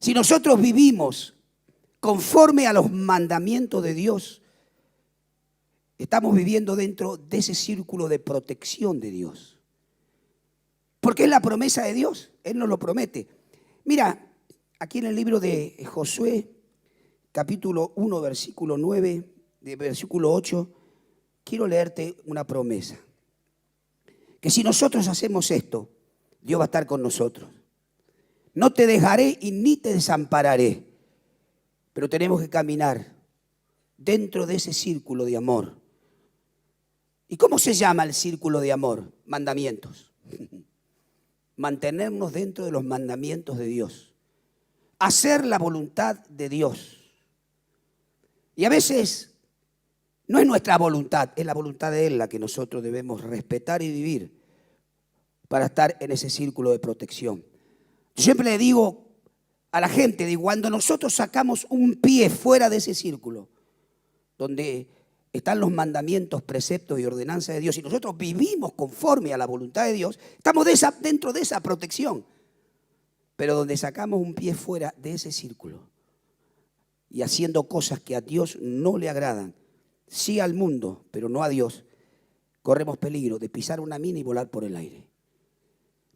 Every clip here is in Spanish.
Si nosotros vivimos conforme a los mandamientos de Dios, estamos viviendo dentro de ese círculo de protección de Dios. Porque es la promesa de Dios, Él nos lo promete. Mira, aquí en el libro de Josué, capítulo 1, versículo 9, de versículo 8, quiero leerte una promesa. Que si nosotros hacemos esto, Dios va a estar con nosotros. No te dejaré y ni te desampararé. Pero tenemos que caminar dentro de ese círculo de amor. ¿Y cómo se llama el círculo de amor? Mandamientos. Mantenernos dentro de los mandamientos de Dios. Hacer la voluntad de Dios. Y a veces no es nuestra voluntad, es la voluntad de Él la que nosotros debemos respetar y vivir para estar en ese círculo de protección. Yo siempre le digo a la gente, digo, cuando nosotros sacamos un pie fuera de ese círculo, donde están los mandamientos, preceptos y ordenanzas de Dios, y nosotros vivimos conforme a la voluntad de Dios, estamos dentro de esa protección. Pero donde sacamos un pie fuera de ese círculo y haciendo cosas que a Dios no le agradan, sí al mundo, pero no a Dios, corremos peligro de pisar una mina y volar por el aire.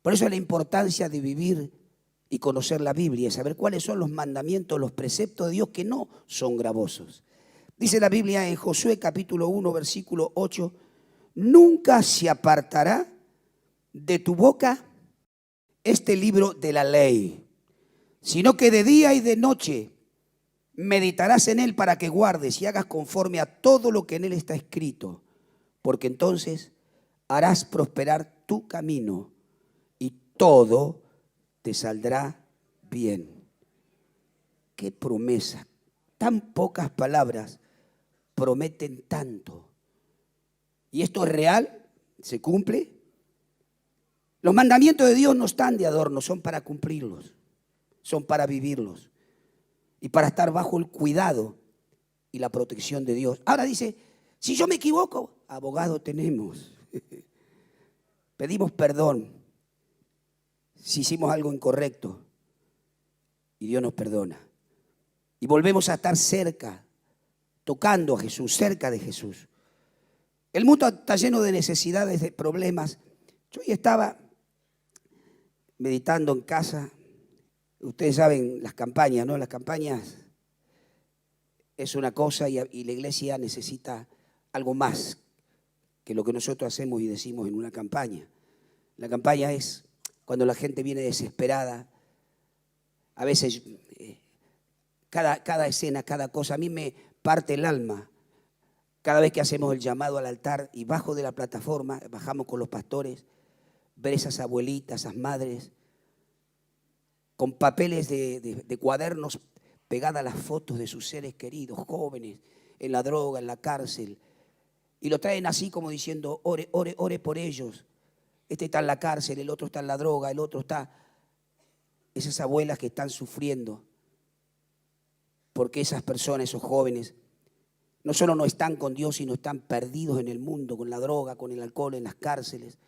Por eso es la importancia de vivir y conocer la Biblia y saber cuáles son los mandamientos, los preceptos de Dios que no son gravosos. Dice la Biblia en Josué capítulo 1, versículo 8, nunca se apartará de tu boca este libro de la ley, sino que de día y de noche meditarás en él para que guardes y hagas conforme a todo lo que en él está escrito, porque entonces harás prosperar tu camino y todo te saldrá bien. Qué promesa, tan pocas palabras prometen tanto. ¿Y esto es real? ¿Se cumple? Los mandamientos de Dios no están de adorno, son para cumplirlos, son para vivirlos y para estar bajo el cuidado y la protección de Dios. Ahora dice, si yo me equivoco, abogado tenemos. Pedimos perdón si hicimos algo incorrecto y Dios nos perdona. Y volvemos a estar cerca, tocando a Jesús, cerca de Jesús. El mundo está lleno de necesidades, de problemas. Yo hoy estaba meditando en casa. Ustedes saben las campañas, ¿no? Las campañas es una cosa y la iglesia necesita algo más que lo que nosotros hacemos y decimos en una campaña. La campaña es cuando la gente viene desesperada. A veces cada escena, cada cosa, a mí me parte el alma. Cada vez que hacemos el llamado al altar y bajo de la plataforma, bajamos con los pastores, ver esas abuelitas, esas madres, con papeles de cuadernos pegadas las fotos de sus seres queridos, jóvenes, en la droga, en la cárcel. Y lo traen así como diciendo, ore, ore, ore por ellos. Este está en la cárcel, el otro está en la droga, el otro está... Esas abuelas que están sufriendo porque esas personas, esos jóvenes, no solo no están con Dios, sino están perdidos en el mundo, con la droga, con el alcohol, en las cárceles.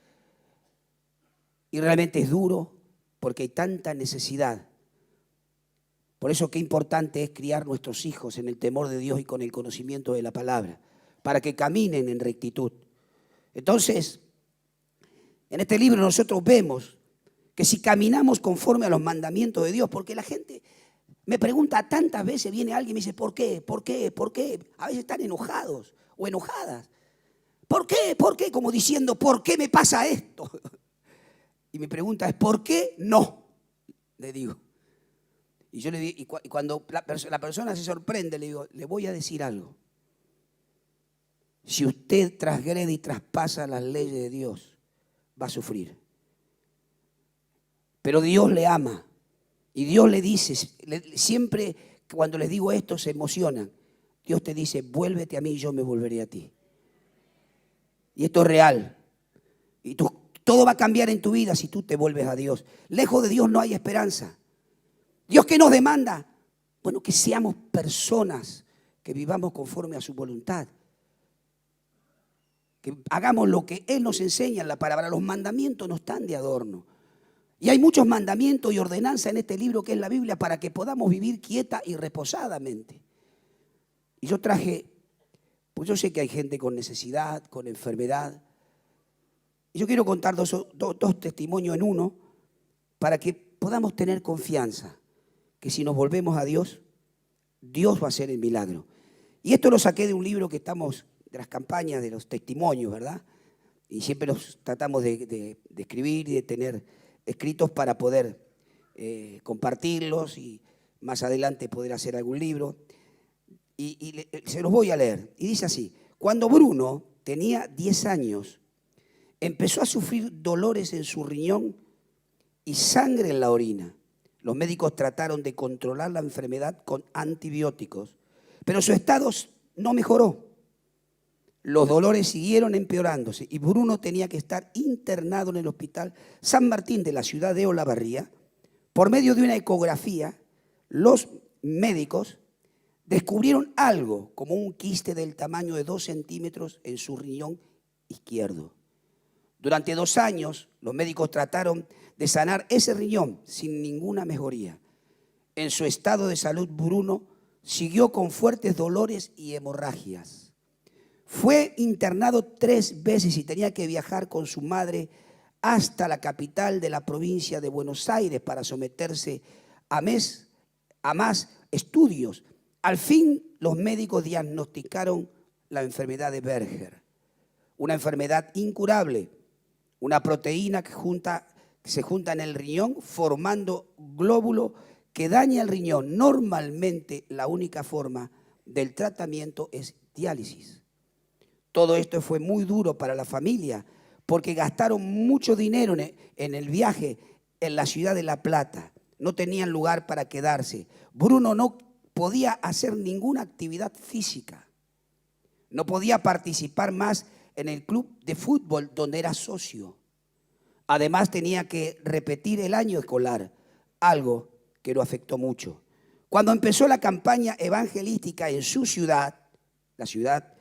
Y realmente es duro porque hay tanta necesidad. Por eso qué importante es criar nuestros hijos en el temor de Dios y con el conocimiento de la palabra, para que caminen en rectitud. Entonces, en este libro nosotros vemos que si caminamos conforme a los mandamientos de Dios, porque la gente me pregunta tantas veces, viene alguien y me dice, ¿por qué? ¿Por qué? ¿Por qué? A veces están enojados o enojadas. ¿Por qué? ¿Por qué? Como diciendo, ¿por qué me pasa esto? Y mi pregunta es, ¿por qué no? Le digo. Y yo le digo, y cuando la persona se sorprende, le digo, le voy a decir algo. Si usted transgrede y traspasa las leyes de Dios, va a sufrir. Pero Dios le ama. Y Dios le dice, siempre cuando les digo esto se emocionan. Dios te dice, vuélvete a mí y yo me volveré a ti. Y esto es real. Y todo va a cambiar en tu vida si tú te vuelves a Dios. Lejos de Dios no hay esperanza. ¿Dios qué nos demanda? Bueno, que seamos personas que vivamos conforme a su voluntad. Que hagamos lo que Él nos enseña en la palabra. Los mandamientos no están de adorno. Y hay muchos mandamientos y ordenanzas en este libro que es la Biblia para que podamos vivir quieta y reposadamente. Y yo traje, pues yo sé que hay gente con necesidad, con enfermedad. Y yo quiero contar dos testimonios en uno para que podamos tener confianza que si nos volvemos a Dios, Dios va a hacer el milagro. Y esto lo saqué de un libro que estamos, de las campañas, de los testimonios, ¿verdad? Y siempre los tratamos de escribir y de tener escritos para poder compartirlos y más adelante poder hacer algún libro. Y se los voy a leer. Y dice así: cuando Bruno tenía 10 años, empezó a sufrir dolores en su riñón y sangre en la orina. Los médicos trataron de controlar la enfermedad con antibióticos, pero su estado no mejoró. Los dolores siguieron empeorándose y Bruno tenía que estar internado en el hospital San Martín de la ciudad de Olavarría. Por medio de una ecografía, los médicos descubrieron algo como un quiste del tamaño de 2 centímetros en su riñón izquierdo. Durante 2 años, los médicos trataron de sanar ese riñón sin ninguna mejoría. En su estado de salud, Bruno siguió con fuertes dolores y hemorragias. Fue internado 3 veces y tenía que viajar con su madre hasta la capital de la provincia de Buenos Aires para someterse a más estudios. Al fin, los médicos diagnosticaron la enfermedad de Berger, una enfermedad incurable, una proteína que se junta en el riñón formando glóbulo que daña el riñón. Normalmente la única forma del tratamiento es diálisis. Todo esto fue muy duro para la familia porque gastaron mucho dinero en el viaje en la ciudad de La Plata. No tenían lugar para quedarse. Bruno no podía hacer ninguna actividad física. No podía participar más en el club de fútbol donde era socio. Además tenía que repetir el año escolar, algo que lo afectó mucho. Cuando empezó la campaña evangelística en su ciudad, la ciudad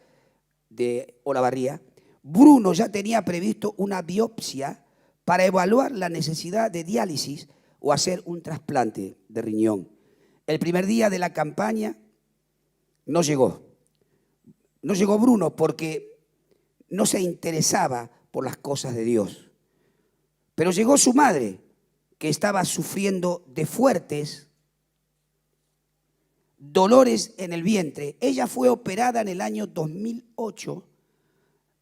de Olavarría, Bruno ya tenía previsto una biopsia para evaluar la necesidad de diálisis o hacer un trasplante de riñón. El primer día de la campaña no llegó. No llegó Bruno porque no se interesaba por las cosas de Dios. Pero llegó su madre, que estaba sufriendo de fuertes dolores en el vientre. Ella fue operada en el año 2008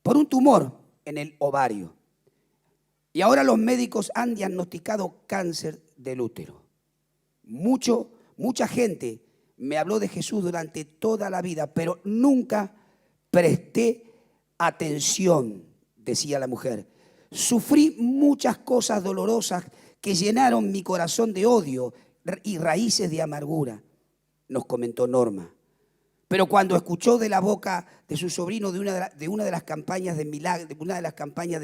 por un tumor en el ovario. Y ahora los médicos han diagnosticado cáncer del útero. Mucha gente me habló de Jesús durante toda la vida, pero nunca presté atención, decía la mujer. Sufrí muchas cosas dolorosas que llenaron mi corazón de odio y raíces de amargura, nos comentó Norma. Pero cuando escuchó de la boca de su sobrino de una de las campañas de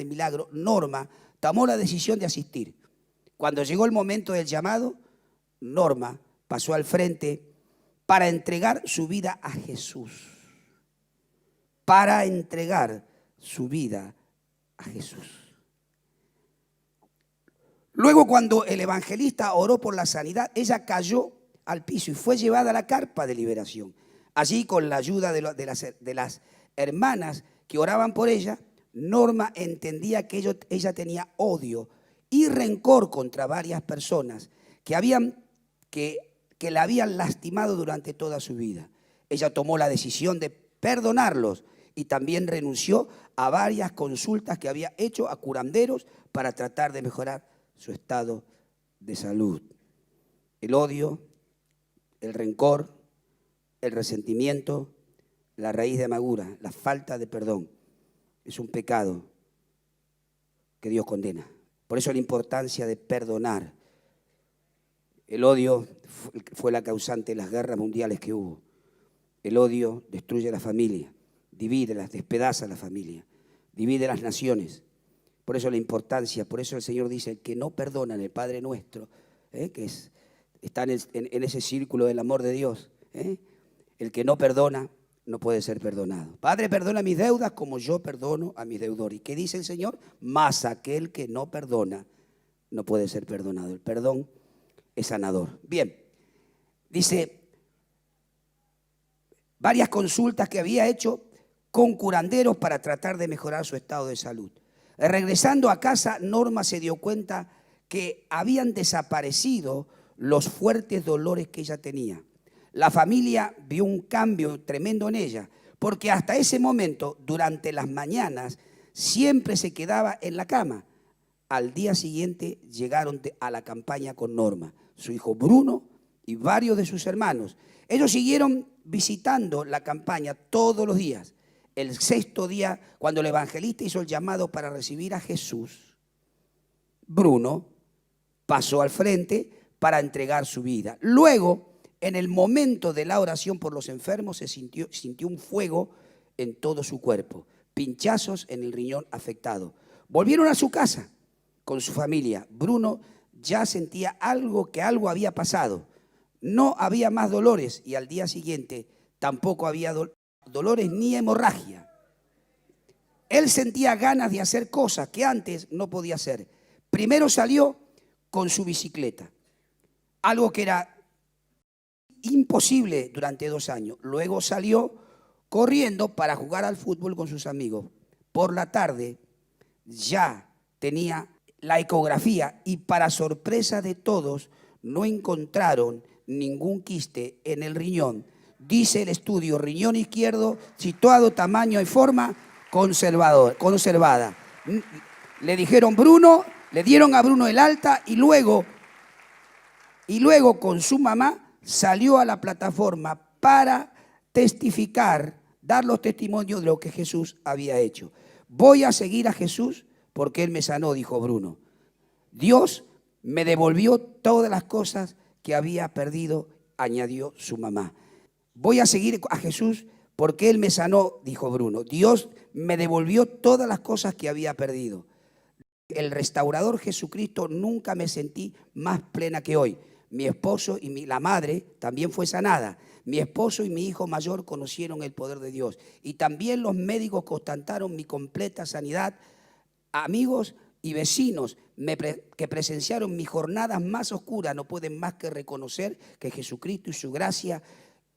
milagro, Norma tomó la decisión de asistir. Cuando llegó el momento del llamado, Norma pasó al frente para entregar su vida a Jesús. Para entregar su vida a Jesús. Luego, cuando el evangelista oró por la sanidad, ella cayó al piso y fue llevada a la carpa de liberación. Allí, con la ayuda de las hermanas que oraban por ella, Norma entendía que ella tenía odio y rencor contra varias personas que la habían lastimado durante toda su vida. Ella tomó la decisión de perdonarlos y también renunció a varias consultas que había hecho a curanderos para tratar de mejorar su estado de salud. El odio, el rencor, el resentimiento, la raíz de amargura, la falta de perdón, es un pecado que Dios condena. Por eso la importancia de perdonar. El odio fue la causante de las guerras mundiales que hubo. El odio destruye la familia, despedaza la familia, divide las naciones. Por eso la importancia, por eso el Señor dice, el que no perdona en el Padre Nuestro, que está en ese círculo del amor de Dios, el que no perdona no puede ser perdonado. Padre, perdona mis deudas como yo perdono a mis deudores. ¿Y qué dice el Señor? Mas aquel que no perdona no puede ser perdonado. El perdón es sanador. Bien, dice, varias consultas que había hecho con curanderos para tratar de mejorar su estado de salud. Regresando a casa, Norma se dio cuenta que habían desaparecido los fuertes dolores que ella tenía. La familia vio un cambio tremendo en ella, porque hasta ese momento, durante las mañanas, siempre se quedaba en la cama. Al día siguiente llegaron a la campaña con Norma, su hijo Bruno y varios de sus hermanos. Ellos siguieron visitando la campaña todos los días. El sexto día, cuando el evangelista hizo el llamado para recibir a Jesús, Bruno pasó al frente para entregar su vida. Luego, en el momento de la oración por los enfermos, se sintió un fuego en todo su cuerpo, pinchazos en el riñón afectado. Volvieron a su casa con su familia. Bruno ya sentía que algo había pasado. No había más dolores y al día siguiente tampoco había dolores ni hemorragia. Él sentía ganas de hacer cosas que antes no podía hacer. Primero salió con su bicicleta, algo que era imposible durante 2 años. Luego salió corriendo para jugar al fútbol con sus amigos. Por la tarde ya tenía la ecografía y para sorpresa de todos no encontraron ningún quiste en el riñón. Dice el estudio, riñón izquierdo, situado, tamaño y forma conservada. Le dijeron Bruno, le dieron a Bruno el alta y luego con su mamá salió a la plataforma para testificar, dar los testimonios de lo que Jesús había hecho. Voy a seguir a Jesús porque Él me sanó, dijo Bruno. Dios me devolvió todas las cosas que había perdido, añadió su mamá. Voy a seguir a Jesús porque Él me sanó, dijo Bruno. Dios me devolvió todas las cosas que había perdido. El restaurador Jesucristo, nunca me sentí más plena que hoy. Mi esposo y la madre también fue sanada. Mi esposo y mi hijo mayor conocieron el poder de Dios. Y también los médicos constataron mi completa sanidad. Amigos y vecinos que presenciaron mis jornadas más oscuras no pueden más que reconocer que Jesucristo y su gracia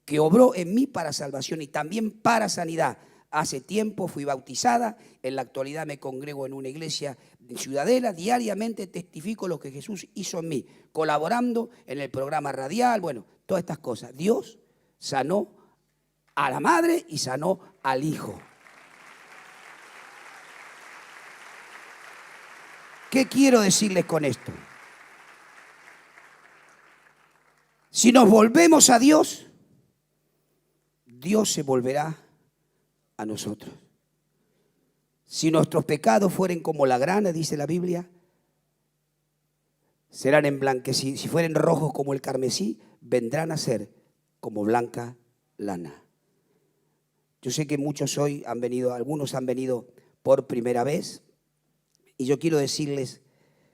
que obró en mí para salvación y también para sanidad. Hace tiempo fui bautizada, en la actualidad me congrego en una iglesia de Ciudadela, diariamente testifico lo que Jesús hizo en mí, colaborando en el programa radial, bueno, todas estas cosas. Dios sanó a la madre y sanó al hijo. ¿Qué quiero decirles con esto? Si nos volvemos a Dios, Dios se volverá a nosotros. Si nuestros pecados fueren como la grana, dice la Biblia, serán emblanquecidos. Si fueren rojos como el carmesí, vendrán a ser como blanca lana. Yo sé que muchos hoy han venido, algunos han venido por primera vez, y yo quiero decirles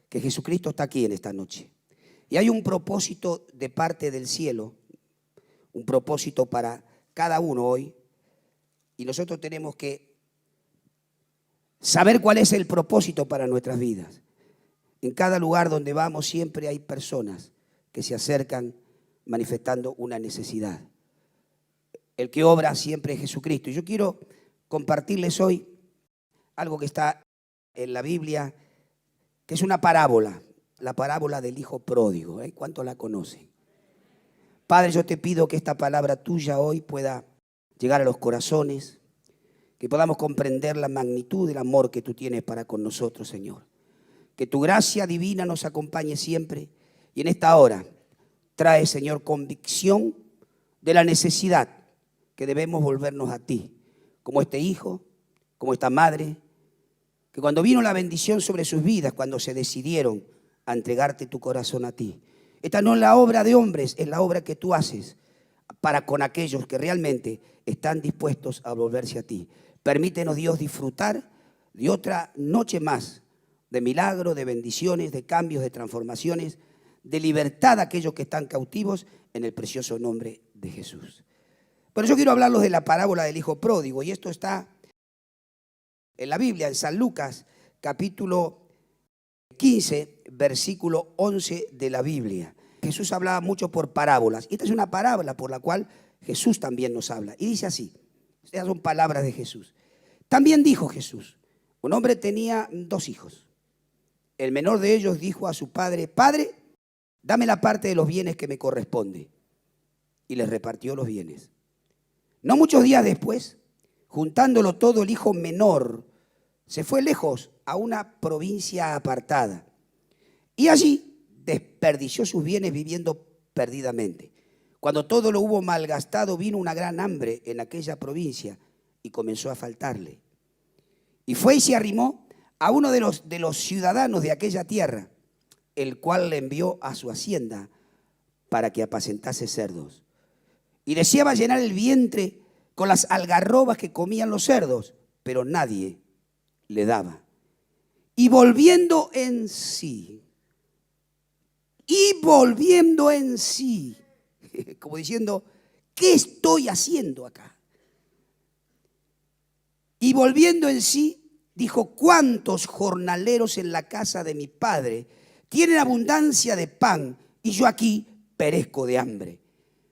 que Jesucristo está aquí en esta noche. Y hay un propósito de parte del cielo, un propósito para cada uno hoy. Y nosotros tenemos que saber cuál es el propósito para nuestras vidas. En cada lugar donde vamos siempre hay personas que se acercan manifestando una necesidad. El que obra siempre es Jesucristo. Y yo quiero compartirles hoy algo que está en la Biblia, que es una parábola, la parábola del hijo pródigo. ¿Cuántos la conocen? Padre, yo te pido que esta palabra tuya hoy pueda llegar a los corazones, que podamos comprender la magnitud del amor que tú tienes para con nosotros, Señor. Que tu gracia divina nos acompañe siempre y en esta hora trae, Señor, convicción de la necesidad que debemos volvernos a ti, como este hijo, como esta madre, que cuando vino la bendición sobre sus vidas, cuando se decidieron a entregarte tu corazón a ti. Esta no es la obra de hombres, es la obra que tú haces para con aquellos que realmente están dispuestos a volverse a ti. Permítenos, Dios, disfrutar de otra noche más de milagros, de bendiciones, de cambios, de transformaciones, de libertad a aquellos que están cautivos en el precioso nombre de Jesús. Pero yo quiero hablarles de la parábola del hijo pródigo y esto está en la Biblia, en San Lucas, capítulo 15, versículo 11 de la Biblia. Jesús hablaba mucho por parábolas. Y esta es una parábola por la cual Jesús también nos habla. Y dice así, estas son palabras de Jesús. También dijo Jesús, un hombre tenía 2 hijos. El menor de ellos dijo a su padre, Padre, dame la parte de los bienes que me corresponde. Y les repartió los bienes. No muchos días después, juntándolo todo, el hijo menor se fue lejos a una provincia apartada. Y allí desperdició sus bienes viviendo perdidamente. Cuando todo lo hubo malgastado, vino una gran hambre en aquella provincia y comenzó a faltarle. Y fue y se arrimó a uno de los ciudadanos de aquella tierra, el cual le envió a su hacienda para que apacentase cerdos. Y deseaba llenar el vientre con las algarrobas que comían los cerdos, pero nadie le daba. Y volviendo en sí, como diciendo, ¿qué estoy haciendo acá? Y volviendo en sí, dijo, ¿cuántos jornaleros en la casa de mi padre tienen abundancia de pan y yo aquí perezco de hambre?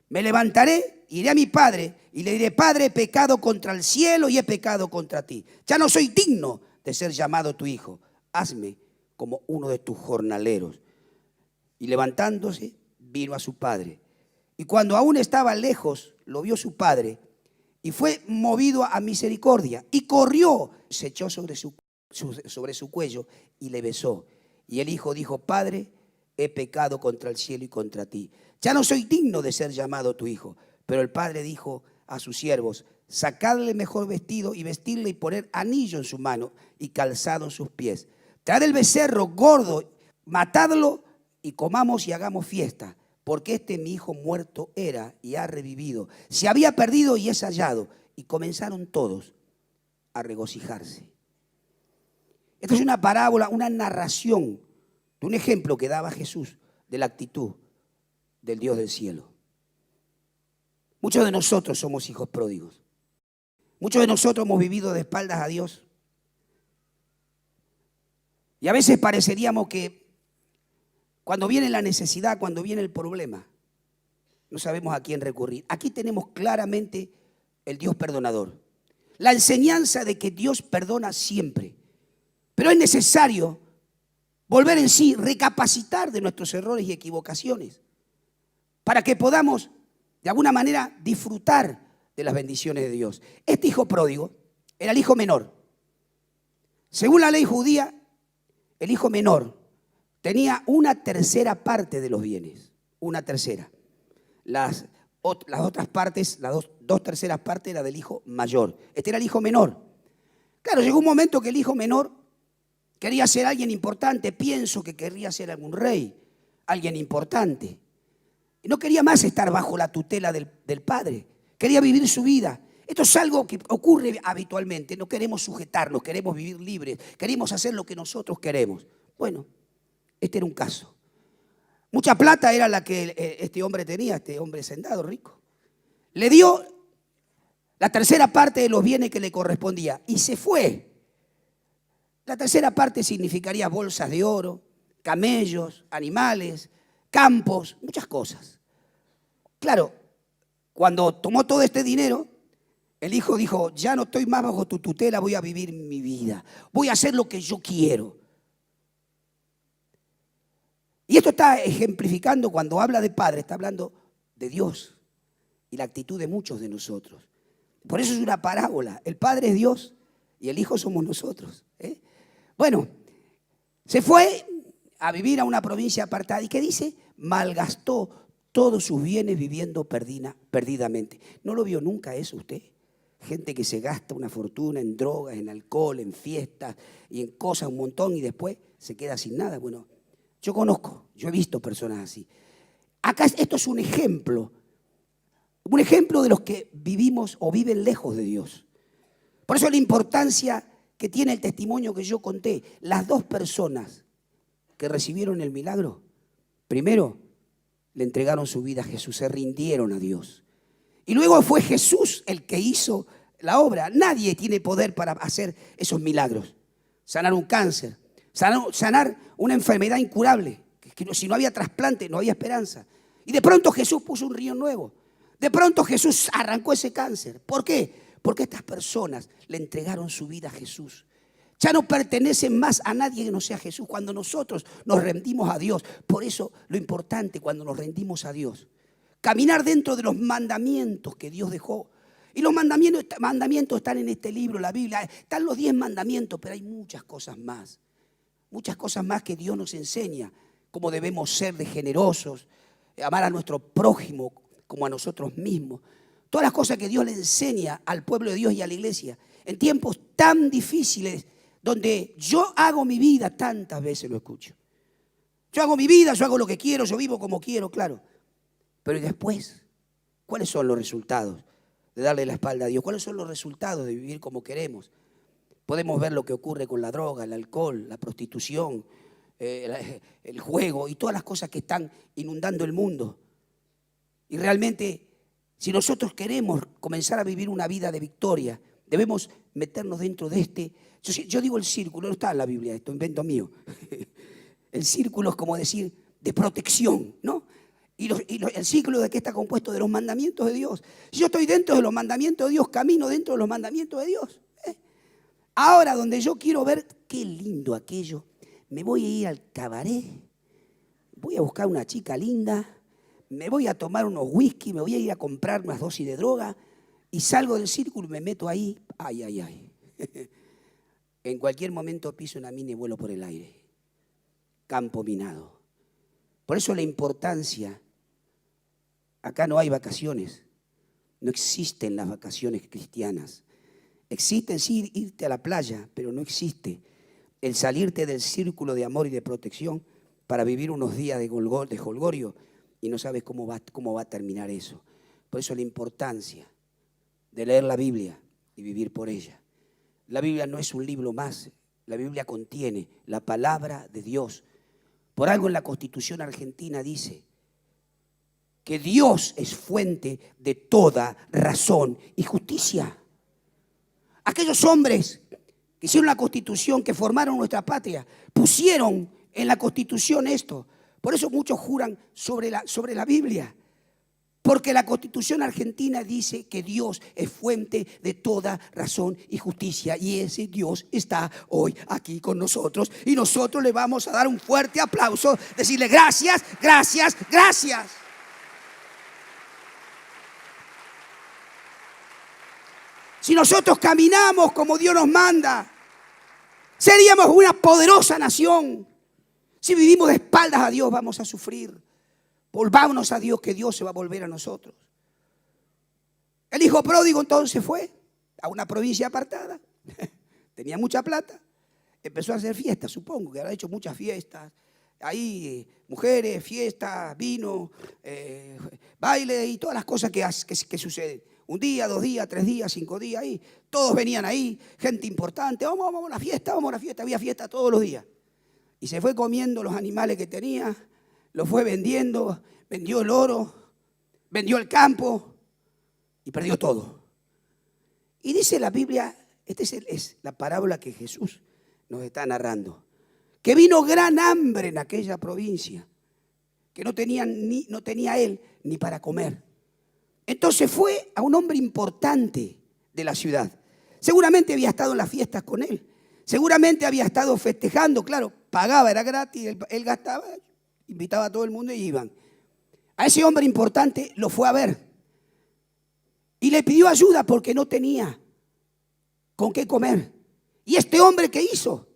Me levantaré, iré a mi padre y le diré, Padre, he pecado contra el cielo y he pecado contra ti. Ya no soy digno de ser llamado tu hijo. Hazme como uno de tus jornaleros. Y levantándose, vino a su padre. Y cuando aún estaba lejos, lo vio su padre y fue movido a misericordia. Y corrió, se echó sobre su cuello y le besó. Y el hijo dijo, Padre, he pecado contra el cielo y contra ti. Ya no soy digno de ser llamado tu hijo. Pero el padre dijo a sus siervos, sacadle mejor vestido y vestirle y poner anillo en su mano y calzado en sus pies. Traed el becerro gordo, matadlo y comamos y hagamos fiesta, porque este mi hijo muerto era y ha revivido. Se había perdido y es hallado. Y comenzaron todos a regocijarse. Esta es una parábola, una narración de un ejemplo que daba Jesús de la actitud del Dios del cielo. Muchos de nosotros somos hijos pródigos. Muchos de nosotros hemos vivido de espaldas a Dios. Y a veces pareceríamos que cuando viene la necesidad, cuando viene el problema, no sabemos a quién recurrir. Aquí tenemos claramente el Dios perdonador. La enseñanza de que Dios perdona siempre. Pero es necesario volver en sí, recapacitar de nuestros errores y equivocaciones, para que podamos, de alguna manera, disfrutar de las bendiciones de Dios. Este hijo pródigo era el hijo menor. Según la ley judía, el hijo menor tenía 1/3 parte de los bienes. 1/3. Las otras partes, las dos terceras partes era del hijo mayor. Este era el hijo menor. Claro, llegó un momento que el hijo menor quería ser alguien importante. Pienso que querría ser algún rey, alguien importante. Y no quería más estar bajo la tutela del padre. Quería vivir su vida. Esto es algo que ocurre habitualmente. No queremos sujetarnos, queremos vivir libres, queremos hacer lo que nosotros queremos. Bueno, este era un caso. Mucha plata era la que este hombre tenía, este hombre hacendado, rico. Le dio la 1/3 parte de los bienes que le correspondía y se fue. La 1/3 parte significaría bolsas de oro, camellos, animales, campos, muchas cosas. Claro, cuando tomó todo este dinero, el hijo dijo, ya no estoy más bajo tu tutela, voy a vivir mi vida, voy a hacer lo que yo quiero. Y esto está ejemplificando, cuando habla de padre, está hablando de Dios y la actitud de muchos de nosotros. Por eso es una parábola. El padre es Dios y el hijo somos nosotros. Bueno, se fue a vivir a una provincia apartada y ¿qué dice? Malgastó todos sus bienes viviendo perdidamente. ¿No lo vio nunca eso usted? Gente que se gasta una fortuna en drogas, en alcohol, en fiestas y en cosas un montón y después se queda sin nada. Bueno, yo conozco, yo he visto personas así. Acá esto es un ejemplo de los que vivimos o viven lejos de Dios. Por eso la importancia que tiene el testimonio que yo conté. Las 2 personas que recibieron el milagro, primero le entregaron su vida a Jesús, se rindieron a Dios. Y luego fue Jesús el que hizo la obra. Nadie tiene poder para hacer esos milagros. Sanar un cáncer, sanar una enfermedad incurable, que si no había trasplante no había esperanza. Y de pronto Jesús puso un riñón nuevo. De pronto Jesús arrancó ese cáncer. ¿Por qué? Porque estas personas le entregaron su vida a Jesús. Ya no pertenecen más a nadie que no sea Jesús. Cuando nosotros nos rendimos a Dios, por eso lo importante cuando nos rendimos a Dios, caminar dentro de los mandamientos que Dios dejó. Y los mandamientos están en este libro, la Biblia. Están los 10 mandamientos, pero hay muchas cosas más. Muchas cosas más que Dios nos enseña. Cómo debemos ser de generosos, amar a nuestro prójimo como a nosotros mismos. Todas las cosas que Dios le enseña al pueblo de Dios y a la iglesia. En tiempos tan difíciles, donde yo hago mi vida, tantas veces lo escucho. Yo hago mi vida, yo hago lo que quiero, yo vivo como quiero, claro. Pero ¿y después? ¿Cuáles son los resultados de darle la espalda a Dios? ¿Cuáles son los resultados de vivir como queremos? Podemos ver lo que ocurre con la droga, el alcohol, la prostitución, el juego y todas las cosas que están inundando el mundo. Y realmente, si nosotros queremos comenzar a vivir una vida de victoria, debemos meternos dentro de este. Yo digo el círculo, no está en la Biblia, esto invento mío. El círculo es como decir de protección, ¿no? El círculo de qué está compuesto, de los mandamientos de Dios. Si yo estoy dentro de los mandamientos de Dios, camino dentro de los mandamientos de Dios. Ahora, donde yo quiero ver qué lindo aquello, me voy a ir al cabaret, voy a buscar una chica linda, me voy a tomar unos whisky, me voy a ir a comprar unas dosis de droga y salgo del círculo y me meto ahí. Ay, ay, ay. En cualquier momento piso una mina y vuelo por el aire. Campo minado. Por eso la importancia, acá no hay vacaciones, no existen las vacaciones cristianas. Existen sí irte a la playa, pero no existe el salirte del círculo de amor y de protección para vivir unos días de jolgorio y no sabes cómo va a terminar eso. Por eso la importancia de leer la Biblia y vivir por ella. La Biblia no es un libro más, la Biblia contiene la palabra de Dios. Por algo en la Constitución argentina dice que Dios es fuente de toda razón y justicia. Aquellos hombres que hicieron la Constitución, que formaron nuestra patria, pusieron en la Constitución esto. Por eso muchos juran sobre la Biblia. Porque la Constitución argentina dice que Dios es fuente de toda razón y justicia. Y ese Dios está hoy aquí con nosotros. Y nosotros le vamos a dar un fuerte aplauso, decirle gracias, gracias, gracias. Si nosotros caminamos como Dios nos manda, seríamos una poderosa nación. Si vivimos de espaldas a Dios, vamos a sufrir. Volvámonos a Dios, que Dios se va a volver a nosotros. El hijo pródigo entonces fue a una provincia apartada. Tenía mucha plata. Empezó a hacer fiestas, supongo que habrá hecho muchas fiestas. Ahí mujeres, fiestas, vino, baile y todas las cosas que suceden. Un día, 2 días, 3 días, 5 días ahí. Todos venían ahí, gente importante. Vamos a la fiesta, vamos a la fiesta. Había fiesta todos los días. Y se fue comiendo los animales que tenía, los fue vendiendo, vendió el oro, vendió el campo y perdió todo. Y dice la Biblia, esta es la parábola que Jesús nos está narrando, que vino gran hambre en aquella provincia, que no tenía él ni para comer. Entonces fue a un hombre importante de la ciudad. Seguramente había estado en las fiestas con él. Seguramente había estado festejando, claro, pagaba, era gratis, él gastaba, invitaba a todo el mundo y iban. A ese hombre importante lo fue a ver y le pidió ayuda porque no tenía con qué comer. Y este hombre, ¿qué hizo?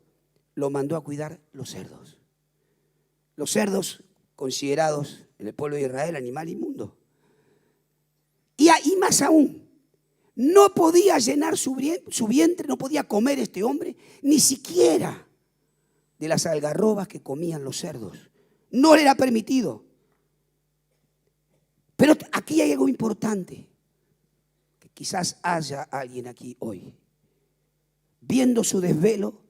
Lo mandó a cuidar los cerdos. Los cerdos considerados en el pueblo de Israel animal inmundo. Y más aún, no podía llenar su vientre, no podía comer este hombre, ni siquiera de las algarrobas que comían los cerdos. No le era permitido. Pero aquí hay algo importante, que quizás haya alguien aquí hoy, viendo su desvelo,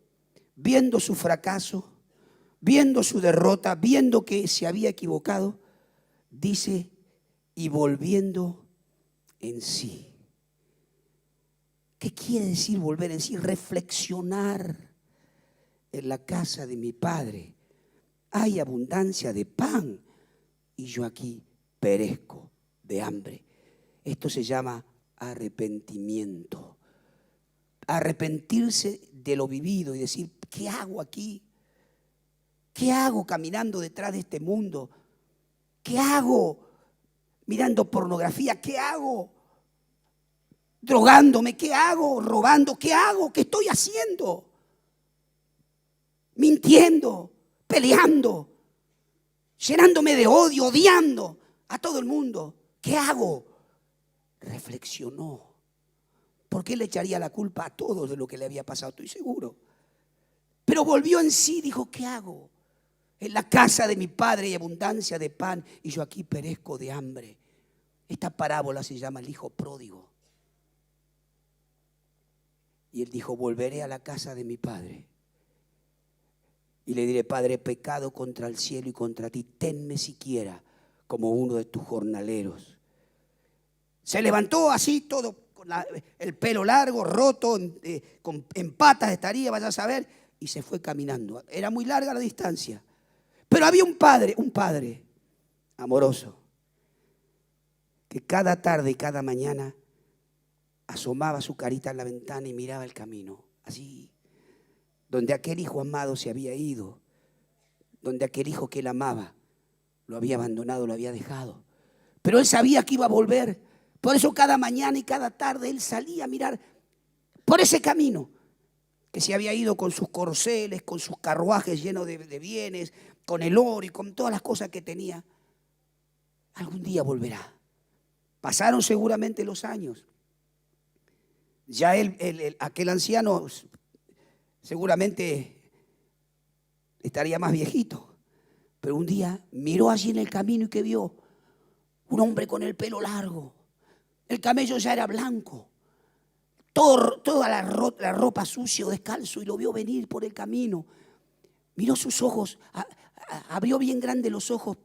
viendo su fracaso, viendo su derrota, viendo que se había equivocado, dice, y volviendo en sí. ¿Qué quiere decir volver en sí? Reflexionar en la casa de mi Padre hay abundancia de pan y yo aquí perezco de hambre. Esto se llama arrepentimiento. Arrepentirse de lo vivido y decir, ¿qué hago aquí? ¿Qué hago caminando detrás de este mundo? ¿Qué hago mirando pornografía? ¿Qué hago drogándome? ¿Qué hago robando? ¿Qué hago? ¿Qué estoy haciendo? Mintiendo, peleando, llenándome de odio, odiando a todo el mundo. ¿Qué hago? Reflexionó. ¿Por qué le echaría la culpa a todos de lo que le había pasado? Estoy seguro. Pero volvió en sí, dijo, ¿qué hago? En la casa de mi Padre hay abundancia de pan y yo aquí perezco de hambre. Esta parábola se llama el hijo pródigo. Y él dijo, volveré a la casa de mi Padre y le diré, Padre, he pecado contra el cielo y contra ti, tenme siquiera como uno de tus jornaleros. Se levantó así todo, con el pelo largo, roto, en patas estaría, vaya a saber, y se fue caminando. Era muy larga la distancia. Pero había un padre amoroso, que cada tarde y cada mañana asomaba su carita en la ventana y miraba el camino, así, donde aquel hijo amado se había ido, donde aquel hijo que él amaba lo había abandonado, lo había dejado. Pero él sabía que iba a volver. Por eso cada mañana y cada tarde él salía a mirar por ese camino que se había ido con sus corceles, con sus carruajes llenos de bienes, con el oro y con todas las cosas que tenía. Algún día volverá. Pasaron seguramente los años. Ya aquel anciano seguramente estaría más viejito. Pero un día miró allí en el camino y ¿qué vio? Un hombre con el pelo largo. El camello ya era blanco. Toda la ropa sucia, descalzo, y lo vio venir por el camino. Miró sus ojos, abrió bien grande los ojos.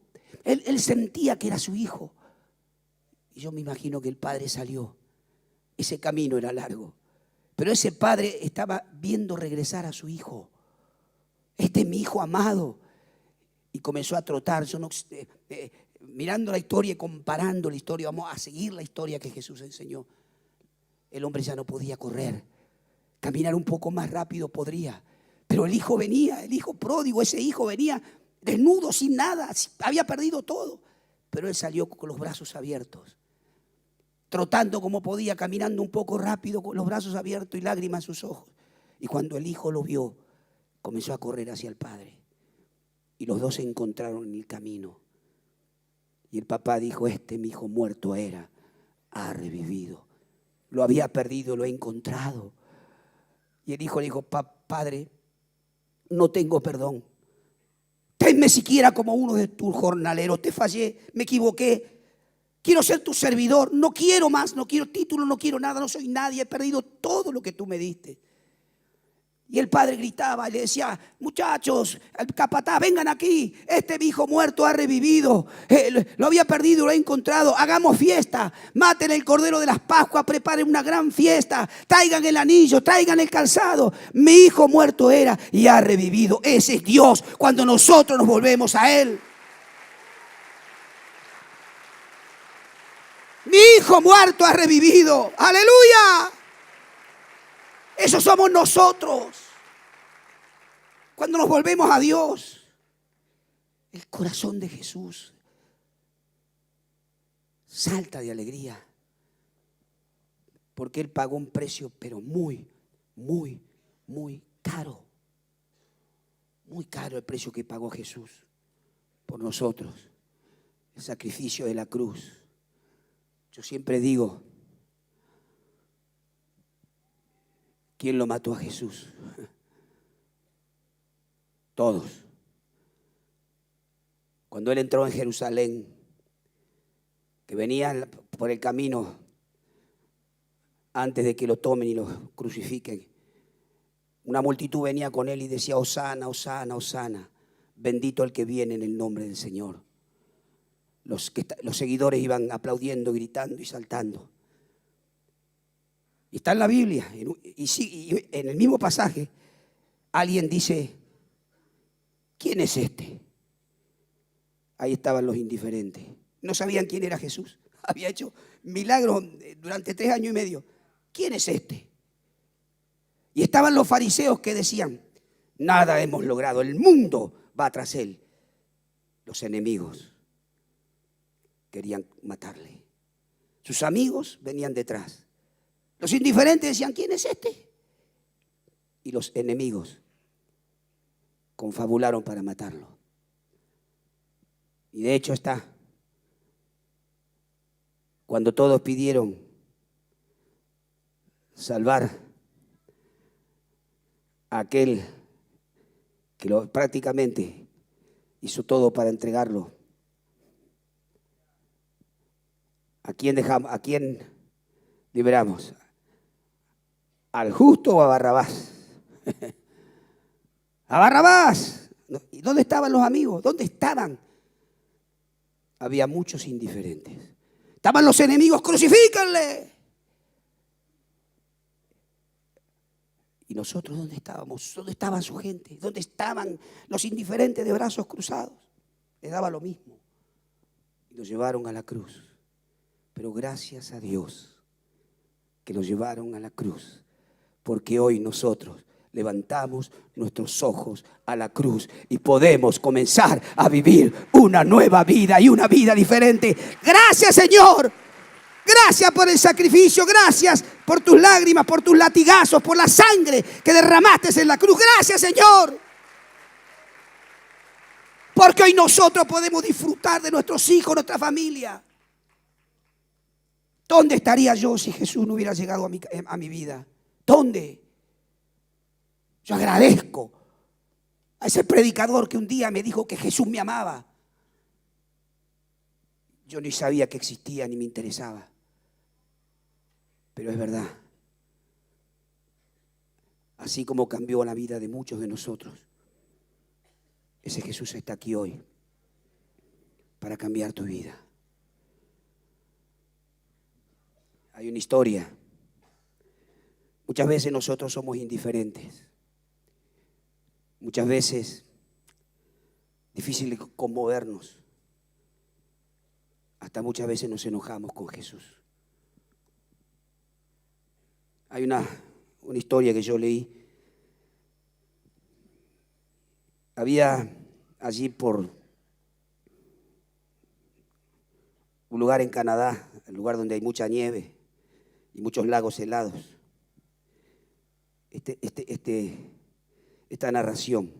Él sentía que era su hijo. Y yo me imagino que el padre salió. Ese camino era largo. Pero ese padre estaba viendo regresar a su hijo. Este es mi hijo amado. Y comenzó a trotar. Mirando la historia y comparando la historia, vamos a seguir la historia que Jesús enseñó. El hombre ya no podía correr. Caminar un poco más rápido podría. Pero el hijo venía, el hijo pródigo, ese hijo venía desnudo, sin nada, había perdido todo. Pero él salió con los brazos abiertos, trotando como podía, caminando un poco rápido, con los brazos abiertos y lágrimas en sus ojos. Y cuando el hijo lo vio, comenzó a correr hacia el padre. Y los dos se encontraron en el camino. Y el papá dijo, mi hijo muerto era, ha revivido. Lo había perdido, lo he encontrado. Y el hijo le dijo, padre, no tengo perdón. Tenme siquiera como uno de tus jornaleros. Te fallé, me equivoqué. Quiero ser tu servidor. No quiero más, no quiero título, no quiero nada, no soy nadie. He perdido todo lo que tú me diste. Y el padre gritaba y le decía, muchachos, el capataz, vengan aquí, mi hijo muerto ha revivido, lo había perdido, lo he encontrado, hagamos fiesta, maten el cordero de las Pascuas, preparen una gran fiesta, traigan el anillo, traigan el calzado, mi hijo muerto era y ha revivido. Ese es Dios cuando nosotros nos volvemos a Él. Mi hijo muerto ha revivido, aleluya. Eso somos nosotros. Cuando nos volvemos a Dios, el corazón de Jesús salta de alegría. Porque Él pagó un precio, pero muy, muy, muy caro. Muy caro el precio que pagó Jesús por nosotros. El sacrificio de la cruz. Yo siempre digo, ¿quién lo mató a Jesús? Todos. Cuando Él entró en Jerusalén, que venía por el camino antes de que lo tomen y lo crucifiquen, una multitud venía con Él y decía, Hosana, Hosana, Hosana, bendito el que viene en el nombre del Señor. Los seguidores iban aplaudiendo, gritando y saltando. Y está en la Biblia, y en el mismo pasaje, alguien dice, ¿quién es este? Ahí estaban los indiferentes. No sabían quién era Jesús. Había hecho milagros durante 3 años y medio. ¿Quién es este? Y estaban los fariseos que decían, nada hemos logrado, el mundo va tras él. Los enemigos querían matarle. Sus amigos venían detrás. Los indiferentes decían, ¿quién es este? Y los enemigos confabularon para matarlo. Y de hecho está, cuando todos pidieron salvar a aquel que prácticamente hizo todo para entregarlo, ¿a quién dejamos? ¿A quién liberamos? ¿Al justo o a Barrabás? ¡A Barrabás! ¿Y dónde estaban los amigos? ¿Dónde estaban? Había muchos indiferentes. Estaban los enemigos, ¡crucifícanle! ¿Y nosotros dónde estábamos? ¿Dónde estaban su gente? ¿Dónde estaban los indiferentes de brazos cruzados? Les daba lo mismo. Y los llevaron a la cruz. Pero gracias a Dios que los llevaron a la cruz. Porque hoy nosotros levantamos nuestros ojos a la cruz y podemos comenzar a vivir una nueva vida y una vida diferente. Gracias, Señor. Gracias por el sacrificio. Gracias por tus lágrimas, por tus latigazos, por la sangre que derramaste en la cruz. Gracias, Señor. Porque hoy nosotros podemos disfrutar de nuestros hijos, nuestra familia. ¿Dónde estaría yo si Jesús no hubiera llegado a mi vida? ¿Dónde? Yo agradezco a ese predicador que un día me dijo que Jesús me amaba. Yo ni sabía que existía ni me interesaba. Pero es verdad. Así como cambió la vida de muchos de nosotros, ese Jesús está aquí hoy para cambiar tu vida. Hay una historia. Muchas veces nosotros somos indiferentes. Muchas veces difícil de conmovernos. Hasta muchas veces nos enojamos con Jesús. Hay una historia que yo leí. Había allí por un lugar en Canadá, el lugar donde hay mucha nieve y muchos lagos helados. Esta narración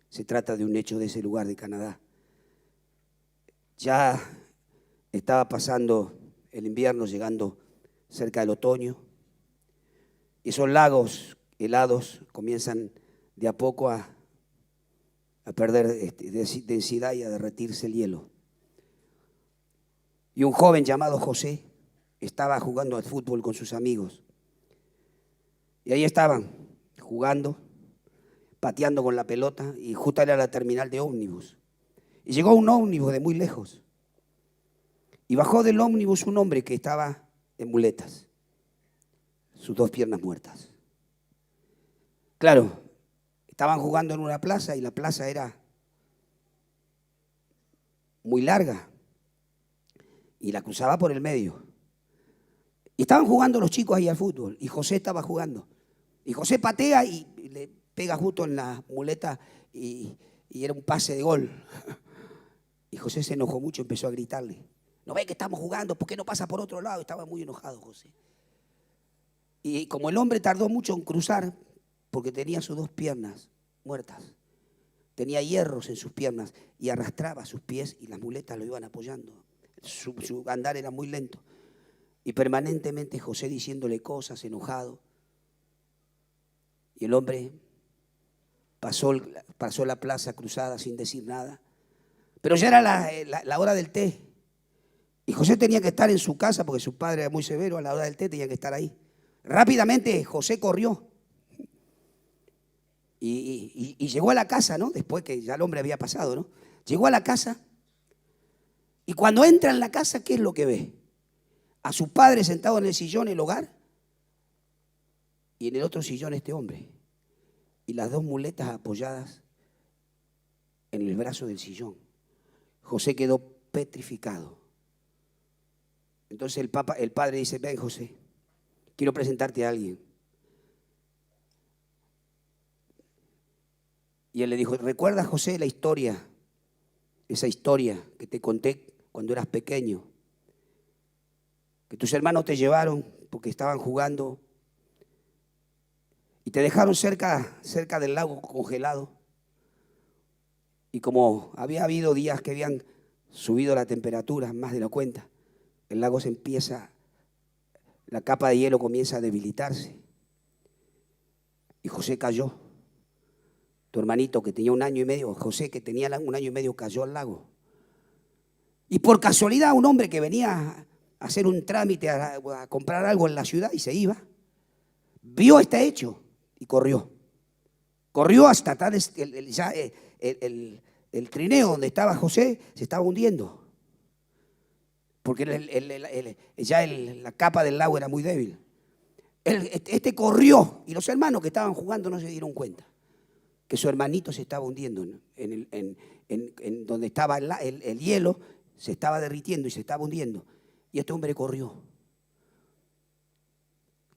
se trata de un hecho de ese lugar de Canadá. Ya estaba pasando el invierno, llegando cerca del otoño, y esos lagos helados comienzan de a poco a perder densidad y a derretirse el hielo. Y un joven llamado José estaba jugando al fútbol con sus amigos. Y ahí estaban jugando, pateando con la pelota, y justo era la terminal de ómnibus. Y llegó un ómnibus de muy lejos. Y bajó del ómnibus un hombre que estaba en muletas, sus 2 piernas muertas. Claro, estaban jugando en una plaza y la plaza era muy larga y la cruzaba por el medio. Y estaban jugando los chicos ahí al fútbol y José estaba jugando. Y José patea y le pega justo en la muleta y era un pase de gol. Y José se enojó mucho, empezó a gritarle. ¿No ve que estamos jugando? ¿Por qué no pasa por otro lado? Estaba muy enojado José. Y como el hombre tardó mucho en cruzar, porque tenía sus 2 piernas muertas, tenía hierros en sus piernas y arrastraba sus pies y las muletas lo iban apoyando. Su andar era muy lento. Y permanentemente José diciéndole cosas, enojado. Y el hombre pasó la plaza cruzada sin decir nada. Pero ya era la hora del té. Y José tenía que estar en su casa porque su padre era muy severo. A la hora del té tenía que estar ahí. Rápidamente José corrió. Y llegó a la casa, ¿no? Después que ya el hombre había pasado, ¿no? Llegó a la casa. Y cuando entra en la casa, ¿qué es lo que ve? A su padre sentado en el sillón, el hogar. Y en el otro sillón este hombre. Y las 2 muletas apoyadas en el brazo del sillón. José quedó petrificado. Entonces el padre dice: ven, José, quiero presentarte a alguien. Y él le dijo: ¿recuerdas, José, la historia? Esa historia que te conté cuando eras pequeño, que tus hermanos te llevaron porque estaban jugando y te dejaron cerca del lago congelado. Y como había habido días que habían subido la temperatura más de la cuenta, el lago la capa de hielo comienza a debilitarse. Y José cayó. Tu hermanito que tenía 1 año y medio, José que tenía 1 año y medio, cayó al lago. Y por casualidad un hombre que venía a hacer un trámite, a comprar algo en la ciudad y se iba, vio este hecho y corrió. Corrió hasta tal, el trineo donde estaba José se estaba hundiendo. Porque la capa del lago era muy débil. Este corrió y los hermanos que estaban jugando no se dieron cuenta que su hermanito se estaba hundiendo en donde estaba el hielo, se estaba derritiendo y se estaba hundiendo. Y este hombre corrió.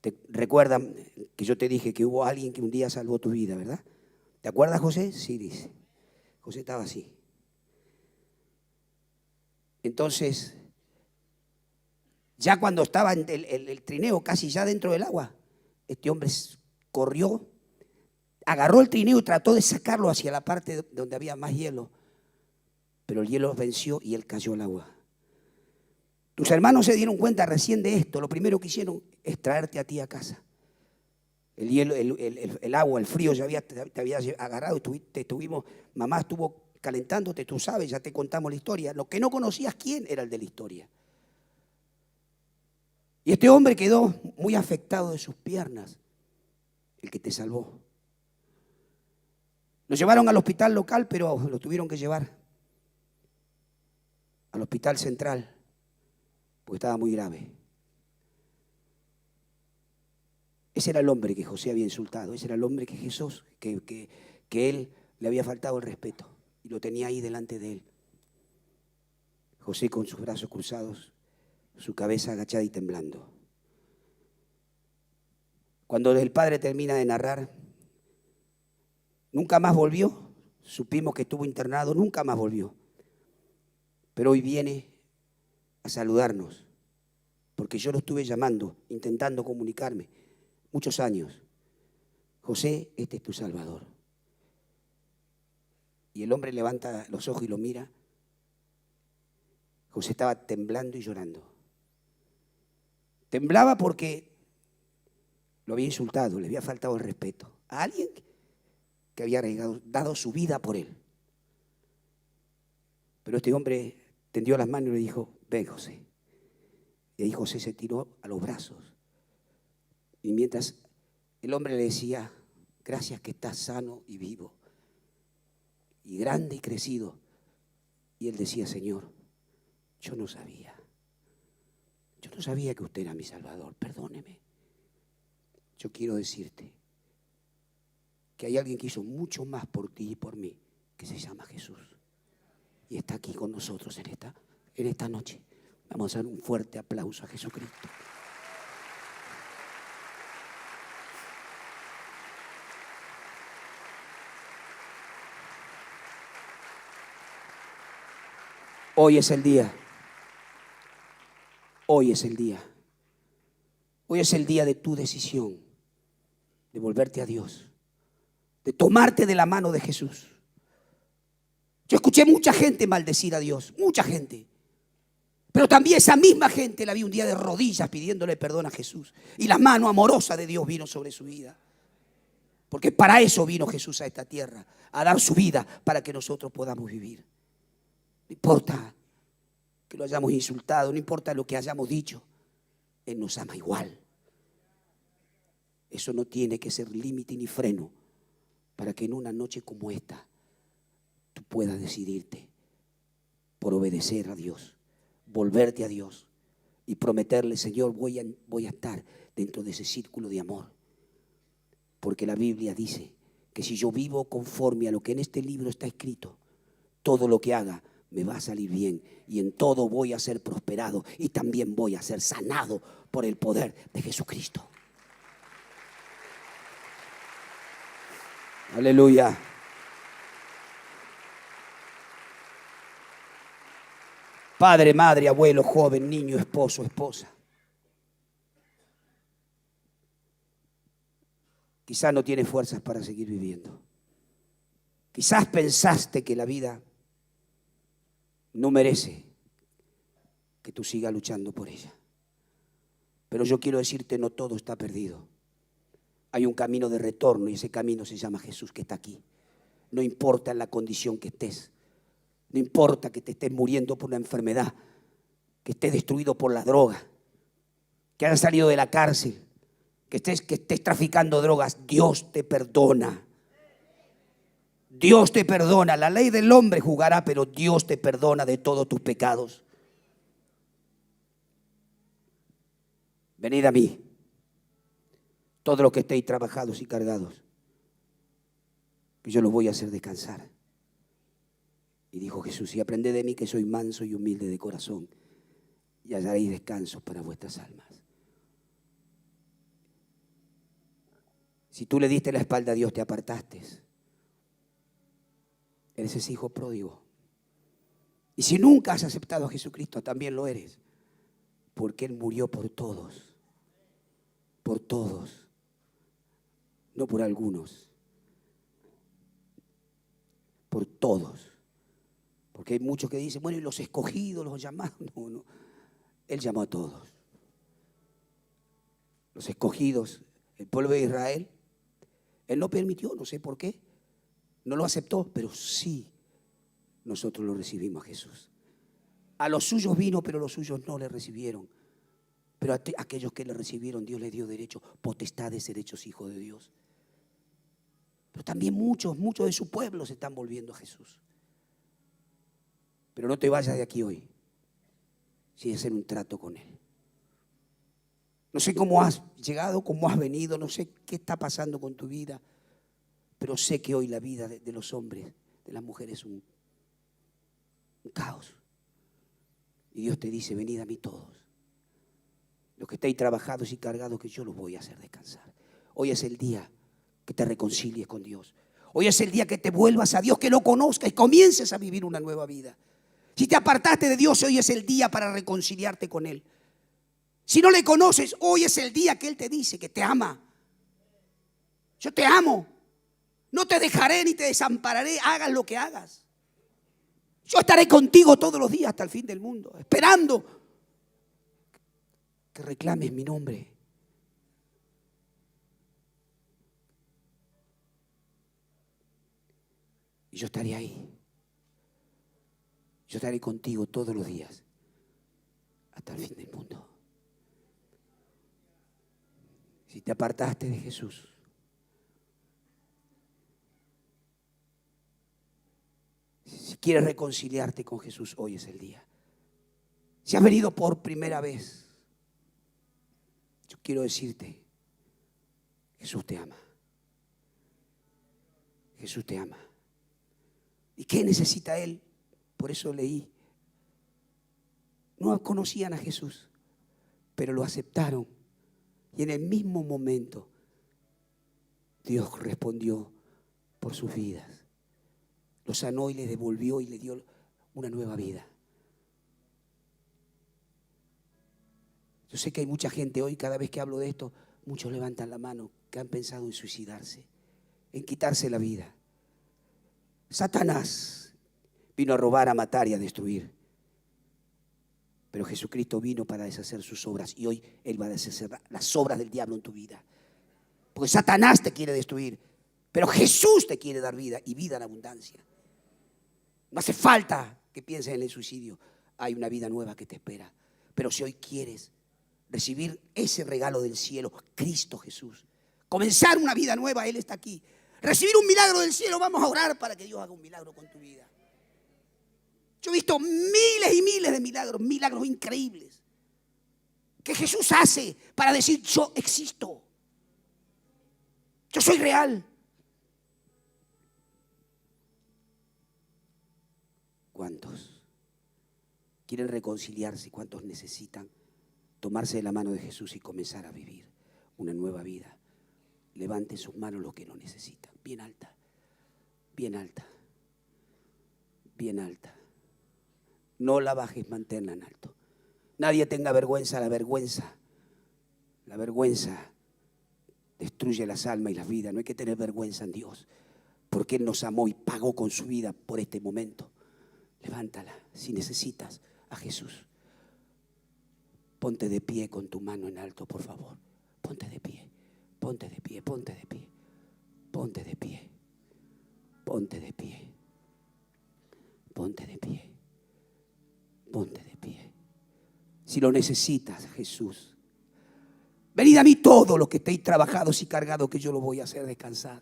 ¿Te recuerdan que yo te dije que hubo alguien que un día salvó tu vida, verdad? ¿Te acuerdas, José? Sí, dice. José estaba así. Entonces, ya cuando estaba en el trineo, casi ya dentro del agua, este hombre corrió, agarró el trineo y trató de sacarlo hacia la parte donde había más hielo. Pero el hielo venció y él cayó al agua. Tus hermanos se dieron cuenta recién de esto. Lo primero que hicieron es traerte a ti a casa. El hielo, el agua, el frío ya te había agarrado. Mamá estuvo calentándote, tú sabes, ya te contamos la historia. Lo que no conocías, ¿quién era el de la historia? Y este hombre quedó muy afectado de sus piernas, el que te salvó. Lo llevaron al hospital local, pero lo tuvieron que llevar al hospital central, porque estaba muy grave. Ese era el hombre que José había insultado, ese era el hombre que Jesús, que él le había faltado el respeto y lo tenía ahí delante de él. José con sus brazos cruzados, su cabeza agachada y temblando. Cuando el padre termina de narrar, nunca más volvió. Supimos que estuvo internado, nunca más volvió. Pero hoy viene a saludarnos, porque yo lo estuve llamando, intentando comunicarme muchos años. José, este es tu Salvador. Y el hombre levanta los ojos y lo mira. José estaba temblando y llorando. Temblaba porque lo había insultado, le había faltado el respeto a alguien que había dado su vida por él. Pero este hombre tendió las manos y le dijo: ven, José. Y ahí José se tiró a los brazos. Y mientras el hombre le decía: gracias que estás sano y vivo, y grande y crecido. Y él decía: Señor, yo no sabía que usted era mi Salvador, perdóneme. Yo quiero decirte que hay alguien que hizo mucho más por ti y por mí, que se llama Jesús. Y está aquí con nosotros en esta noche. Vamos a dar un fuerte aplauso a Jesucristo. Hoy es el día. Hoy es el día. Hoy es el día de tu decisión, de volverte a Dios, de tomarte de la mano de Jesús. Yo escuché mucha gente maldecir a Dios, mucha gente. Pero también esa misma gente la vi un día de rodillas pidiéndole perdón a Jesús. Y la mano amorosa de Dios vino sobre su vida. Porque para eso vino Jesús a esta tierra, a dar su vida para que nosotros podamos vivir. No importa que lo hayamos insultado, no importa lo que hayamos dicho, Él nos ama igual. Eso no tiene que ser límite ni freno para que en una noche como esta tú puedas decidirte por obedecer a Dios, volverte a Dios y prometerle: Señor, voy a estar dentro de ese círculo de amor. Porque la Biblia dice que si yo vivo conforme a lo que en este libro está escrito, todo lo que haga me va a salir bien y en todo voy a ser prosperado y también voy a ser sanado por el poder de Jesucristo. Aleluya. Padre, madre, abuelo, joven, niño, esposo, esposa. Quizás no tienes fuerzas para seguir viviendo. Quizás pensaste que la vida no merece que tú sigas luchando por ella. Pero yo quiero decirte, no todo está perdido. Hay un camino de retorno y ese camino se llama Jesús, que está aquí. No importa la condición que estés. No importa que te estés muriendo por una enfermedad, que estés destruido por la droga, que hayas salido de la cárcel, que estés traficando drogas. Dios te perdona. Dios te perdona. La ley del hombre juzgará, pero Dios te perdona de todos tus pecados. Venid a mí, todos los que estéis trabajados y cargados, que yo los voy a hacer descansar. Y dijo Jesús, y aprended de mí que soy manso y humilde de corazón, y hallaréis descanso para vuestras almas. Si tú le diste la espalda a Dios, te apartaste. Eres ese hijo pródigo. Y si nunca has aceptado a Jesucristo, también lo eres. Porque Él murió por todos. Por todos. No por algunos. Por todos. Porque hay muchos que dicen, bueno, y los escogidos, los llamados. No, no. Él llamó a todos. Los escogidos, el pueblo de Israel, Él no permitió, no sé por qué. No lo aceptó, pero sí nosotros lo recibimos a Jesús. A los suyos vino, pero los suyos no le recibieron. Pero a aquellos que le recibieron, Dios les dio derecho, potestad de ser hechos hijos de Dios. Pero también muchos de su pueblo se están volviendo a Jesús. Pero no te vayas de aquí hoy sin hacer un trato con Él. No sé cómo has llegado, cómo has venido, no sé qué está pasando con tu vida, pero sé que hoy la vida de los hombres, de las mujeres es un caos. Y Dios te dice, venid a mí todos, los que estéis trabajados y cargados, que yo los voy a hacer descansar. Hoy es el día que te reconcilies con Dios. Hoy es el día que te vuelvas a Dios, que lo conozcas y comiences a vivir una nueva vida. Si te apartaste de Dios, hoy es el día para reconciliarte con Él. Si no le conoces, hoy es el día que Él te dice que te ama. Yo te amo. No te dejaré ni te desampararé, hagas lo que hagas. Yo estaré contigo todos los días hasta el fin del mundo, esperando que reclames mi nombre. Y yo estaré ahí. Yo estaré contigo todos los días hasta el fin del mundo. Si te apartaste de Jesús, si quieres reconciliarte con Jesús, hoy es el día. Si has venido por primera vez, yo quiero decirte, Jesús te ama. Jesús te ama. ¿Y qué necesita Él? Por eso leí. No conocían a Jesús, pero lo aceptaron. Y en el mismo momento, Dios respondió por sus vidas. Los sanó y les devolvió y le dio una nueva vida. Yo sé que hay mucha gente hoy, cada vez que hablo de esto, muchos levantan la mano que han pensado en suicidarse, en quitarse la vida. Satanás vino a robar, a matar y a destruir. Pero Jesucristo vino para deshacer sus obras y hoy Él va a deshacer las obras del diablo en tu vida. Porque Satanás te quiere destruir, pero Jesús te quiere dar vida y vida en abundancia. No hace falta que pienses en el suicidio. Hay una vida nueva que te espera. Pero si hoy quieres recibir ese regalo del cielo, Cristo Jesús, comenzar una vida nueva, Él está aquí. Recibir un milagro del cielo, vamos a orar para que Dios haga un milagro con tu vida. Yo he visto miles y miles de milagros, milagros increíbles, que Jesús hace para decir, yo existo. Yo soy real. ¿Cuántos quieren reconciliarse? ¿Cuántos necesitan tomarse de la mano de Jesús y comenzar a vivir una nueva vida? Levanten sus manos los que lo necesitan. Bien alta, bien alta, bien alta. No la bajes, manténla en alto. Nadie tenga vergüenza. La vergüenza destruye las almas y las vidas. No hay que tener vergüenza en Dios, porque Él nos amó y pagó con su vida por este momento. Levántala si necesitas a Jesús. Ponte de pie con tu mano en alto, por favor. Ponte de pie, ponte de pie, ponte de pie, ponte de pie, ponte de pie, ponte de pie, ponte de pie. Si lo necesitas, Jesús, venid a mí todos los que estéis trabajados y cargados, que yo lo voy a hacer descansar.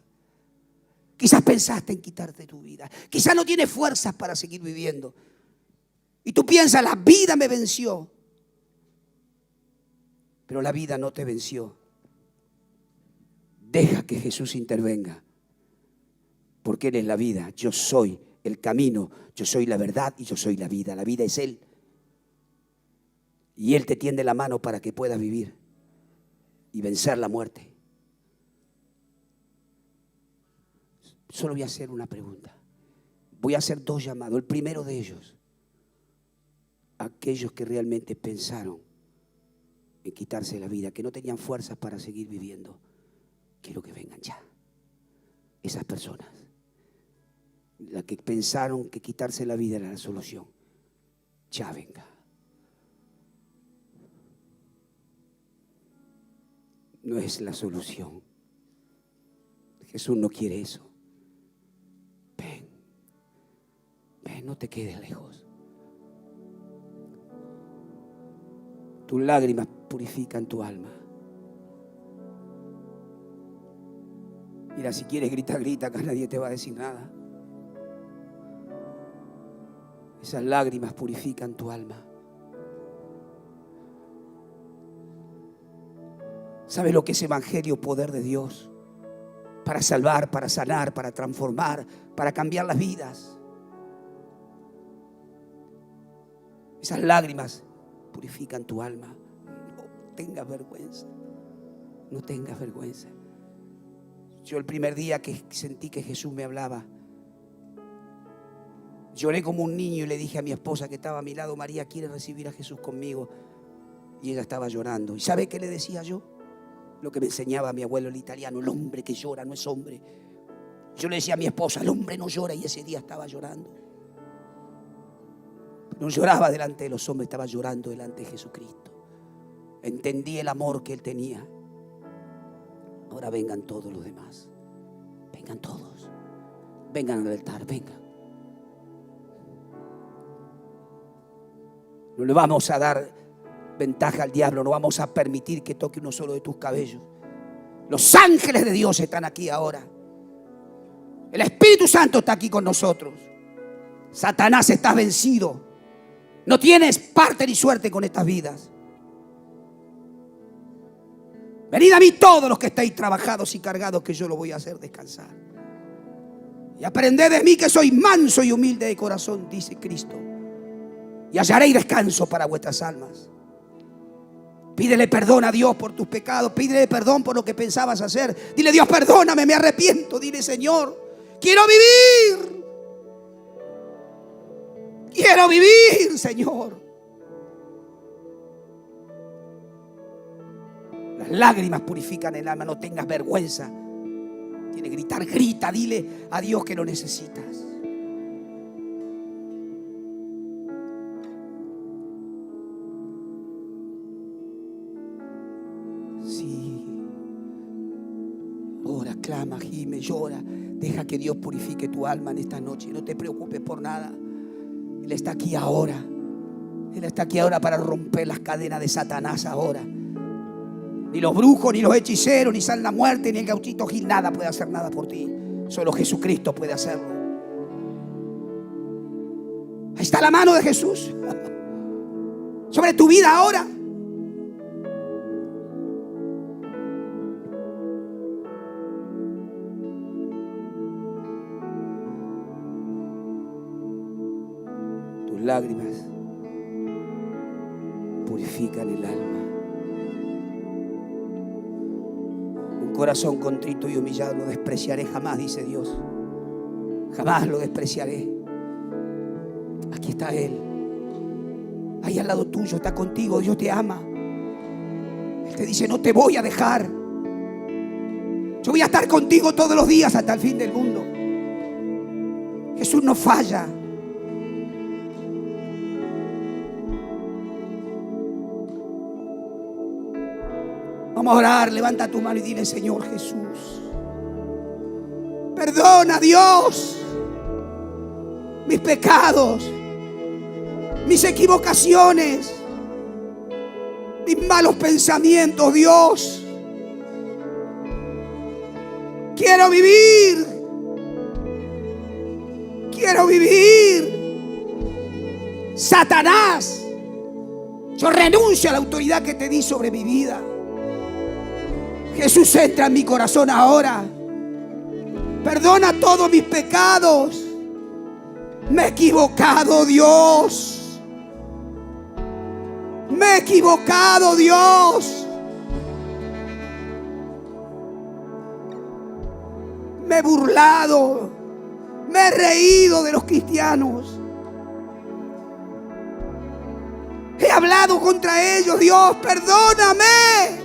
Quizás pensaste en quitarte tu vida. Quizás no tienes fuerzas para seguir viviendo. Y tú piensas, la vida me venció. Pero la vida no te venció. Deja que Jesús intervenga. Porque Él es la vida. Yo soy el camino. Yo soy la verdad y yo soy la vida. La vida es Él. Y Él te tiende la mano para que puedas vivir y vencer la muerte. Solo voy a hacer una pregunta. Voy a hacer 2 llamados. El primero de ellos, aquellos que realmente pensaron en quitarse la vida, que no tenían fuerzas para seguir viviendo. Quiero que vengan ya. Esas personas, las que pensaron que quitarse la vida era la solución, ya venga. No es la solución. Jesús no quiere eso. Ven, no te quedes lejos. Tus lágrimas purifican tu alma. Mira, si quieres grita, grita, acá nadie te va a decir nada. Esas lágrimas purifican tu alma. ¿Sabes lo que es evangelio? Poder de Dios para salvar, para sanar, para transformar, para cambiar las vidas. Esas lágrimas purifican tu alma. No tengas vergüenza. No tengas vergüenza. Yo el primer día que sentí que Jesús me hablaba, lloré como un niño y le dije a mi esposa que estaba a mi lado: María, ¿quiere recibir a Jesús conmigo? Y ella estaba llorando. ¿Y sabe qué le decía yo? Lo que me enseñaba mi abuelo el italiano: el hombre que llora no es hombre. Yo le decía a mi esposa: el hombre no llora, y ese día estaba llorando. No lloraba delante de los hombres, estaba llorando delante de Jesucristo. Entendí el amor que Él tenía. Ahora vengan todos los demás. Vengan todos. Vengan al altar, vengan. No le vamos a dar ventaja al diablo, no vamos a permitir que toque uno solo de tus cabellos. Los ángeles de Dios están aquí ahora. El Espíritu Santo está aquí con nosotros. Satanás, estás vencido. No tienes parte ni suerte con estas vidas. Venid a mí todos los que estáis trabajados y cargados, que yo lo voy a hacer descansar. Y aprended de mí, que soy manso y humilde de corazón, dice Cristo, y hallaréis descanso para vuestras almas. Pídele perdón a Dios por tus pecados. Pídele perdón por lo que pensabas hacer. Dile: Dios, perdóname, me arrepiento. Dile: Señor, quiero vivir. Quiero vivir, Señor. Las lágrimas purifican el alma. No tengas vergüenza. Tiene que gritar, grita. Dile a Dios que lo necesitas. Ora, clama, gime, llora. Deja que Dios purifique tu alma en esta noche. No te preocupes por nada. Él está aquí ahora. Él está aquí ahora para romper las cadenas de Satanás ahora. Ni los brujos, ni los hechiceros, ni San la Muerte, ni el gauchito Gil, nada puede hacer nada por ti. Solo Jesucristo puede hacerlo. Ahí está la mano de Jesús sobre tu vida ahora. lágrimas purifican el alma. Un corazón contrito y humillado no despreciaré jamás, dice Dios. Jamás lo despreciaré. Aquí está Él. Ahí al lado tuyo, está contigo. Dios te ama. Él te dice: no te voy a dejar. Yo voy a estar contigo todos los días hasta el fin del mundo. Jesús no falla. Vamos a orar. Levanta tu mano y dile: Señor Jesús, perdona, Dios, mis pecados, mis equivocaciones, mis malos pensamientos, Dios. Quiero vivir. Quiero vivir. Satanás, yo renuncio a la autoridad que te di sobre mi vida. Jesús, entra en mi corazón ahora. Perdona todos mis pecados. Me he equivocado, Dios. Me he equivocado, Dios. Me he burlado. Me he reído de los cristianos. He hablado contra ellos, Dios. Perdóname.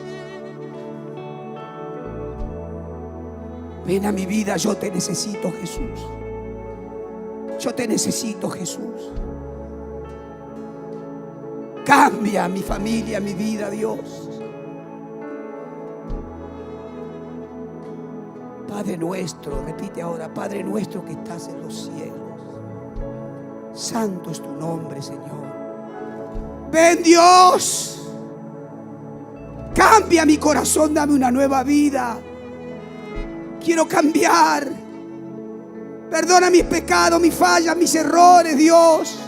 Ven a mi vida, yo te necesito, Jesús. Yo te necesito, Jesús. Cambia mi familia, mi vida, Dios. Padre nuestro, repite ahora: Padre nuestro que estás en los cielos, santo es tu nombre, Señor. Ven, Dios. Cambia mi corazón, dame una nueva vida. Quiero cambiar. Perdona mis pecados, mis fallas, mis errores, Dios.